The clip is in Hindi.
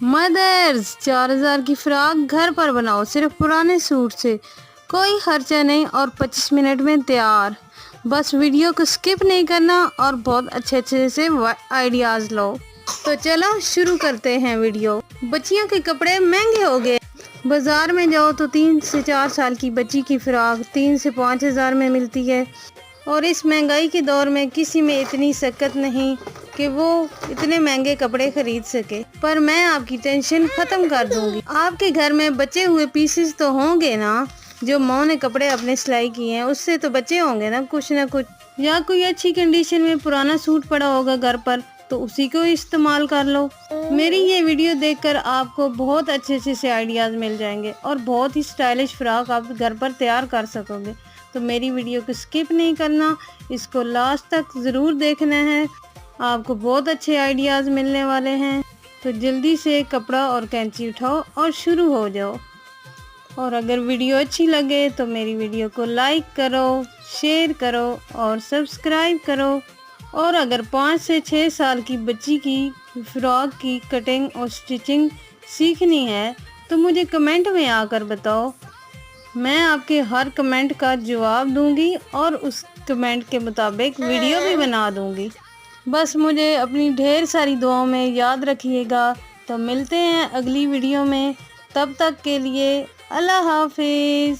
मदर्स 4000 की फ्रॉक घर पर बनाओ सिर्फ पुराने सूट से, कोई खर्चा नहीं और 25 मिनट में तैयार। बस वीडियो को स्किप नहीं करना और बहुत अच्छे अच्छे से आइडियाज़ लो। तो चलो शुरू करते हैं वीडियो। बच्चियों के कपड़े महंगे हो गए। बाज़ार में जाओ तो 3 से 4 साल की बच्ची की फ्रॉक 3 से 5 हज़ार में मिलती है। और इस महंगाई के दौर में किसी में इतनी सकत नहीं कि वो इतने महंगे कपड़े खरीद सके। पर मैं आपकी टेंशन ख़त्म कर दूंगी। आपके घर में बचे हुए पीसेस तो होंगे ना, जो माँ ने कपड़े अपने सिलाई किए हैं उससे तो बचे होंगे ना कुछ, या कोई अच्छी कंडीशन में पुराना सूट पड़ा होगा घर पर, तो उसी को इस्तेमाल कर लो। मेरी ये वीडियो देखकर आपको बहुत अच्छे से आइडियाज़ मिल जाएंगे और बहुत ही स्टाइलिश फ्रॉक आप घर पर तैयार कर सकोगे। तो मेरी वीडियो को स्किप नहीं करना, इसको लास्ट तक ज़रूर देखना है, आपको बहुत अच्छे आइडियाज़ मिलने वाले हैं। तो जल्दी से कपड़ा और कैंची उठाओ और शुरू हो जाओ। और अगर वीडियो अच्छी लगे तो मेरी वीडियो को लाइक करो, शेयर करो और सब्सक्राइब करो। और अगर 5 से 6 साल की बच्ची की फ्रॉक की कटिंग और स्टिचिंग सीखनी है तो मुझे कमेंट में आकर बताओ, मैं आपके हर कमेंट का जवाब दूंगी और उस कमेंट के मुताबिक वीडियो भी बना दूंगी। बस मुझे अपनी ढेर सारी दुआओं में याद रखिएगा। तो मिलते हैं अगली वीडियो में, तब तक के लिए अल्लाह हाफिज़।